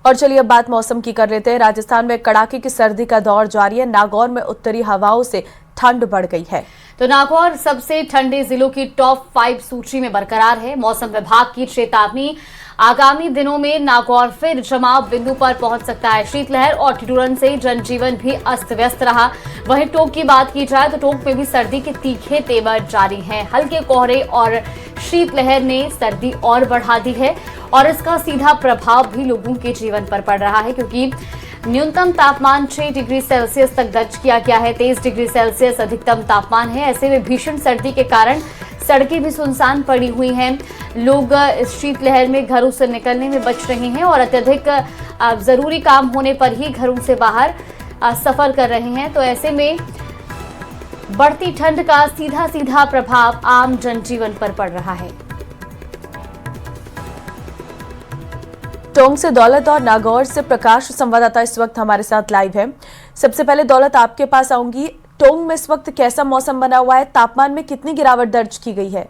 और चलिए अब बात मौसम की कर लेते हैं। राजस्थान में कड़ाके की सर्दी का दौर जारी है। नागौर में उत्तरी हवाओं से ठंड बढ़ गई है। तो नागौर सबसे ठंडे जिलों की टॉप 5 सूची में बरकरार है। मौसम विभाग की चेतावनी, आगामी दिनों में नागौर फिर जमाव बिंदु पर पहुंच सकता है। शीतलहर और ठिठुरन से जनजीवन भी अस्त व्यस्त रहा। वहीं टोंक की बात की जाए तो टोंक में भी सर्दी के तीखे तेवर जारी हैं। हल्के कोहरे और शीतलहर ने सर्दी और बढ़ा दी है और इसका सीधा प्रभाव भी लोगों के जीवन पर पड़ रहा है, क्योंकि न्यूनतम तापमान 6 डिग्री सेल्सियस तक दर्ज किया गया है। 23 डिग्री सेल्सियस अधिकतम तापमान है। ऐसे में भीषण सर्दी के कारण सड़कें भी सुनसान पड़ी हुई हैं। लोग इस शीतलहर में घरों से निकलने में बच रहे हैं और अत्यधिक जरूरी काम होने पर ही घरों से बाहर सफर कर रहे हैं। तो ऐसे में बढ़ती ठंड का सीधा सीधा प्रभाव आम जनजीवन पर पड़ रहा है। टोंक से दौलत और नागौर से प्रकाश संवाददाता इस वक्त हमारे साथ लाइव है। सबसे पहले दौलत, आपके पास आऊंगी। टोंक में इस वक्त कैसा मौसम बना हुआ है? तापमान में कितनी गिरावट दर्ज की गई है?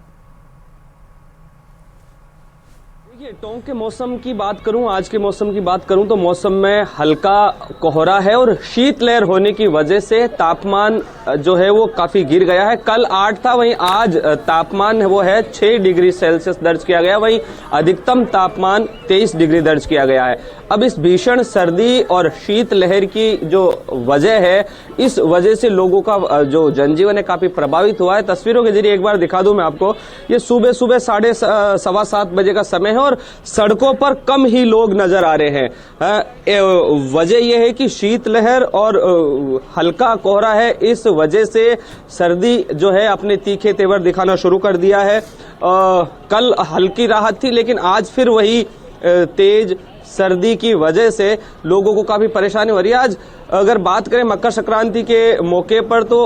टोंक के मौसम की बात करूं, आज के मौसम की बात करूं तो मौसम में हल्का कोहरा है और शीतलहर होने की वजह से तापमान जो है वो काफी गिर गया है। कल 8 था, वहीं आज तापमान वो है 6 डिग्री सेल्सियस दर्ज किया गया। वहीं अधिकतम तापमान 23 डिग्री दर्ज किया गया है। अब इस भीषण सर्दी और शीतलहर की जो वजह है, इस वजह से लोगों का जो जनजीवन है काफी प्रभावित हुआ है। तस्वीरों के जरिए एक बार दिखा दूं मैं आपको। ये सुबह 7:15 बजे का समय है और सड़कों पर कम ही लोग नजर आ रहे हैं। वजह यह है कि शीतलहर और हल्का कोहरा है। इस वजह से सर्दी जो है अपने तीखे तेवर दिखाना शुरू कर दिया है। कल हल्की राहत थी, लेकिन आज फिर वही तेज सर्दी की वजह से लोगों को काफी परेशानी हो रही है। आज अगर बात करें मकर संक्रांति के मौके पर तो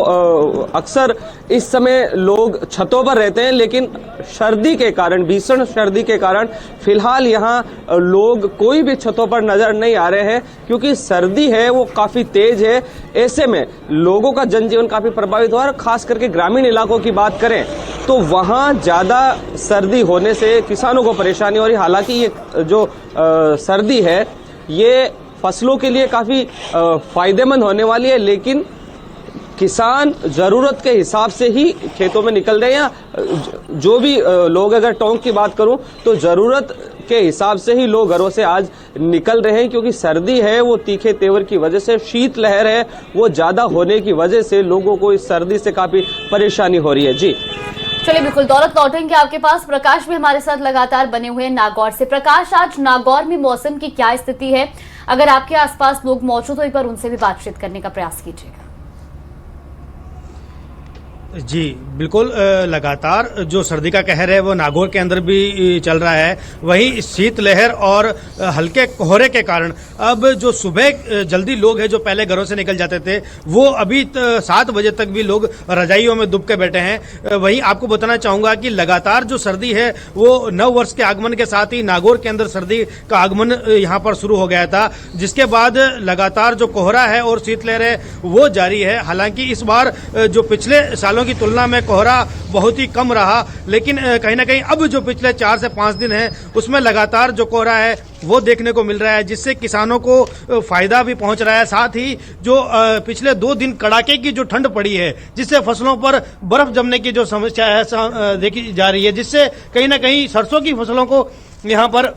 अक्सर इस समय लोग छतों पर रहते हैं, लेकिन सर्दी के कारण, भीषण सर्दी के कारण फिलहाल यहाँ लोग कोई भी छतों पर नजर नहीं आ रहे हैं, क्योंकि सर्दी है वो काफी तेज है। ऐसे में लोगों का जनजीवन काफी प्रभावित हुआ है। खास करके ग्रामीण इलाकों की बात करें तो वहां ज्यादा सर्दी होने से किसानों को परेशानी हो रही। हालांकि ये जो सर्दी है ये फसलों के लिए काफी फायदेमंद होने वाली है, लेकिन किसान जरूरत के हिसाब से ही खेतों में निकल रहे हैं। जो भी लोग, अगर टोंक की बात करूं तो जरूरत के हिसाब से ही लोग घरों से आज निकल रहे हैं, क्योंकि सर्दी है वो तीखे तेवर की वजह से, शीतलहर है वो ज्यादा होने की वजह से लोगों को इस सर्दी से काफी परेशानी हो रही है। जी चलिए बिल्कुल दौलत, लौटेंगे आपके पास। प्रकाश भी हमारे साथ लगातार बने हुए हैं नागौर से। प्रकाश, आज नागौर में मौसम की क्या स्थिति है? अगर आपके आसपास लोग मौजूद हो, एक बार उनसे भी बातचीत करने का प्रयास कीजिएगा। जी बिल्कुल, लगातार जो सर्दी का कहर है वो नागौर के अंदर भी चल रहा है। वहीं शीतलहर और हल्के कोहरे के कारण अब जो सुबह जल्दी लोग हैं जो पहले घरों से निकल जाते थे, वो अभी 7 बजे तक भी लोग रजाइयों में दुब के बैठे हैं। वहीं आपको बताना चाहूंगा कि लगातार जो सर्दी है वो नव वर्ष के आगमन के साथ ही नागौर के अंदर सर्दी का आगमन यहाँ पर शुरू हो गया था, जिसके बाद लगातार जो कोहरा है और शीतलहर है वो जारी है। हालांकि इस बार जो पिछले सालों की तुलना में कोहरा बहुत ही कम रहा, लेकिन कहीं ना कहीं अब जो पिछले 4 से 5 दिन है उसमें लगातार जो कोहरा है वो देखने को मिल रहा है, जिससे किसानों को फायदा भी पहुंच रहा है। साथ ही जो पिछले 2 दिन कड़ाके की जो ठंड पड़ी है, जिससे फसलों पर बर्फ जमने की जो समस्या है देखी जा रही है, जिससे कहीं ना कहीं सरसों की फसलों को यहाँ पर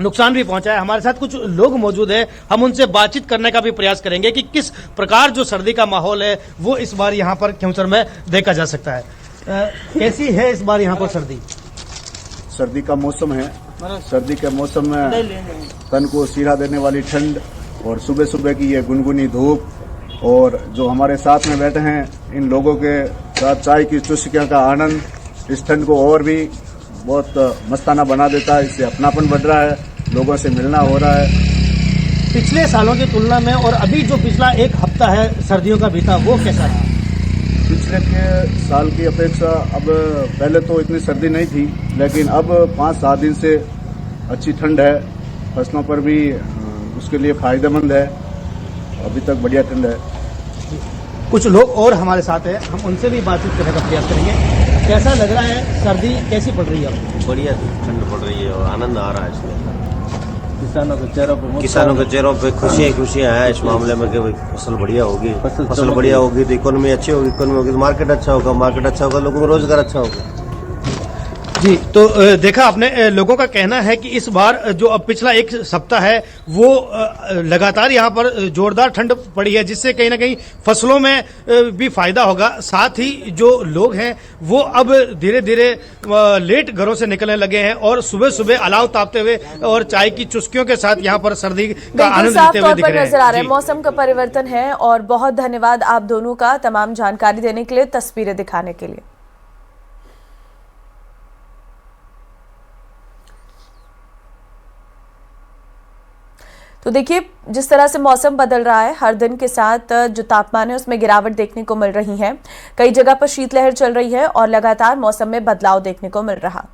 नुकसान भी पहुंचा है। हमारे साथ कुछ लोग मौजूद हैं, हम उनसे बातचीत करने का भी प्रयास करेंगे कि किस प्रकार जो सर्दी का माहौल है वो इस बार यहाँ पर क्योंसर में देखा जा सकता है। कैसी है इस बार यहाँ पर सर्दी? सर्दी का मौसम है। सर्दी के मौसम में तन को सीरा देने वाली ठंड और सुबह सुबह की ये गुनगुनी धूप, और जो हमारे साथ में बैठे हैं इन लोगों के साथ चाय की चुस्कियों का आनंद इस ठंड को और भी बहुत मस्ताना बना देता है। इससे अपनापन बढ़ रहा है, लोगों से मिलना हो रहा है। पिछले सालों की तुलना में और अभी जो पिछला 1 हफ्ता है सर्दियों का बीता, वो कैसा रहा? पिछले के साल की अपेक्षा अब पहले तो इतनी सर्दी नहीं थी, लेकिन अब 5-7 दिन से अच्छी ठंड है। फसलों पर भी उसके लिए फायदेमंद है। अभी तक बढ़िया ठंड है। कुछ लोग और हमारे साथ हैं, हम उनसे भी बातचीत करने का प्रयास करेंगे। कैसा लग रहा है? सर्दी कैसी पड़ रही है? बढ़िया ठंड पड़ रही है और आनंद आ रहा है इसमें। किसानों के चेहरों पे खुशियां हैं इस मामले में कि भाई फसल बढ़िया होगी, फसल बढ़िया होगी तो इकोनॉमी अच्छी होगी, इकोनॉमी होगी तो मार्केट अच्छा होगा, मार्केट अच्छा होगा लोगों को रोजगार अच्छा होगा। जी, तो देखा आपने, लोगों का कहना है कि इस बार जो अब पिछला एक सप्ताह है वो लगातार यहाँ पर जोरदार ठंड पड़ी है, जिससे कहीं ना कहीं फसलों में भी फायदा होगा। साथ ही जो लोग हैं वो अब धीरे धीरे लेट घरों से निकलने लगे हैं और सुबह सुबह अलाव तापते हुए और चाय की चुस्कियों के साथ यहाँ पर सर्दी का आनंद साफ लेते हुए तौर दिख पर रहे नजर आ रहा है। हैं। मौसम का परिवर्तन है और बहुत धन्यवाद आप दोनों का तमाम जानकारी देने के लिए, तस्वीरें दिखाने के लिए। तो देखिए जिस तरह से मौसम बदल रहा है, हर दिन के साथ जो तापमान है उसमें गिरावट देखने को मिल रही है। कई जगह पर शीतलहर चल रही है और लगातार मौसम में बदलाव देखने को मिल रहा।